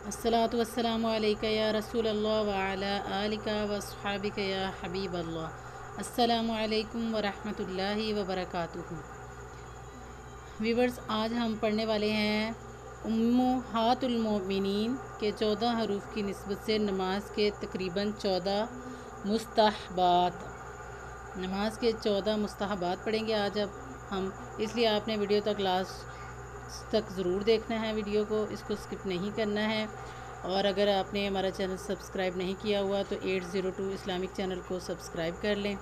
अस्सलातु वस्सलामु अलैका या रसूल अल्लाह व अला आलिका व अस्हाबिका या हबीब अल्लाह। अस्सलामु अलैकुम व रहमतुल्लाहि व बरकातुहू। व्यूवर्स, आज हम पढ़ने वाले हैं उम्मुहातुल मोमिनीन के 14 हरूफ की निस्बत से नमाज के तकरीबन 14 मुस्तहबात। नमाज के 14 मुस्तहबात पढ़ेंगे आज हम, इसलिए आपने वीडियो तक लास्ट तक ज़रूर देखना है। वीडियो को इसको स्किप नहीं करना है। और अगर आपने हमारा चैनल सब्सक्राइब नहीं किया हुआ तो 802 इस्लामिक चैनल को सब्सक्राइब कर लें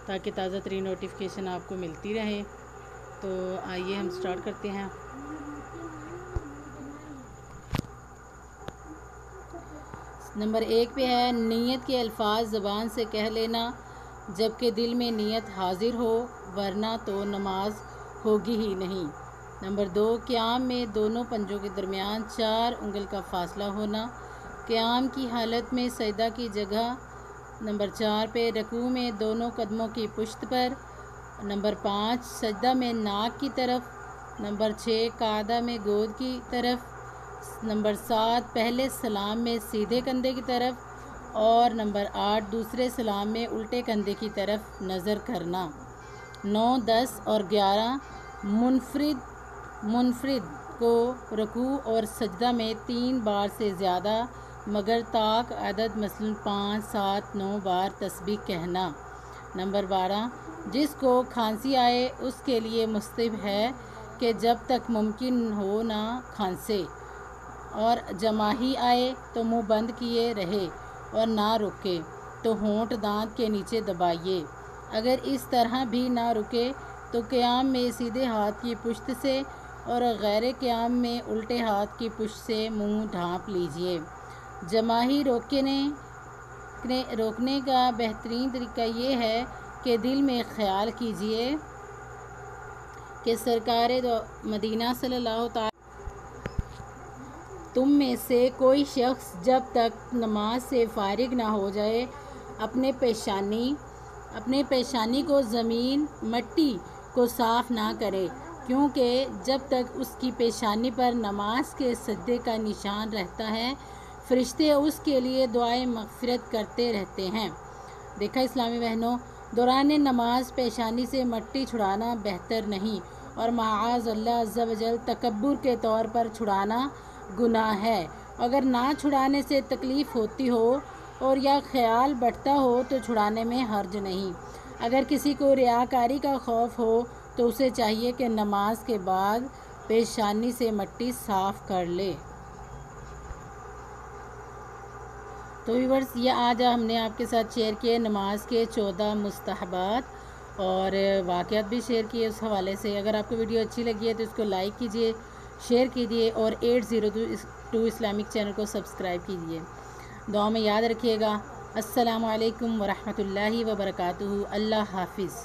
ताकि ताज़ा तरीन नोटिफिकेशन आपको मिलती रहे। तो आइए हम स्टार्ट करते हैं। नंबर 1 पे है नीयत के अल्फाज ज़बान से कह लेना जबकि दिल में नीयत हाजिर हो, वरना तो नमाज होगी ही नहीं। नंबर 2, क़याम में दोनों पंजों के दरमियान 4 उंगल का फासला होना, क़याम की हालत में सजदा की जगह। नंबर 4 पे रकू में दोनों कदमों की पुश्त पर। नंबर 5, सजदा में नाक की तरफ। नंबर 6, कादा में गोद की तरफ। नंबर 7, पहले सलाम में सीधे कंधे की तरफ। और नंबर 8, दूसरे सलाम में उल्टे कंधे की तरफ नज़र करना। 9, 10 और 11 मुनफरिद को रकू और सजदा में 3 बार से ज़्यादा मगर ताक अदद मसलन 5, 7, 9 बार तस्बीह कहना। नंबर 12, जिसको खांसी आए उसके लिए मुस्तहब है कि जब तक मुमकिन हो ना खांसे, और जमाही आए तो मुंह बंद किए रहे और ना रुके तो होंठ दांत के नीचे दबाइए। अगर इस तरह भी ना रुके तो क़याम में सीधे हाथ की पुश्त से और गैर क़याम में उल्टे हाथ की पुश्त से मुंह ढांप लीजिए। जमाही रोकने का बेहतरीन तरीका ये है कि दिल में ख्याल कीजिए कि सरकार मदीना सल्लल्लाहु अलैहि तुम में से कोई शख्स जब तक नमाज से फारिग ना हो जाए अपने पेशानी को ज़मीन मट्टी को साफ़ ना करे, क्योंकि जब तक उसकी पेशानी पर नमाज के सजदे का निशान रहता है फरिश्ते उसके लिए दुआए मग़फ़िरत करते रहते हैं। देखा इस्लामी बहनों, दौरान नमाज पेशानी से मट्टी छुड़ाना बेहतर नहीं और माआज़ अल्लाह अज़्ज़ा वजल तकब्बुर के तौर पर छुड़ाना गुनाह है। अगर ना छुड़ाने से तकलीफ़ होती हो और या ख्याल बढ़ता हो तो छुड़ाने में हर्ज नहीं। अगर किसी को रियाकारी का खौफ हो तो उसे चाहिए कि नमाज के बाद पेशानी से मट्टी साफ़ कर ले। तो व्यूअर्स, ये आज हमने आपके साथ शेयर किए नमाज के 14 मुस्तहबात और वाक़यात भी शेयर किए उस हवाले से। अगर आपको वीडियो अच्छी लगी है तो इसको लाइक कीजिए, शेयर कीजिए और 802 इस्लामिक चैनल को सब्सक्राइब कीजिए। दुआ में याद रखिएगा। अस्सलामु अलैकुम व रहमतुल्लाहि व बरकातुहू। अल्लाह हाफिज़।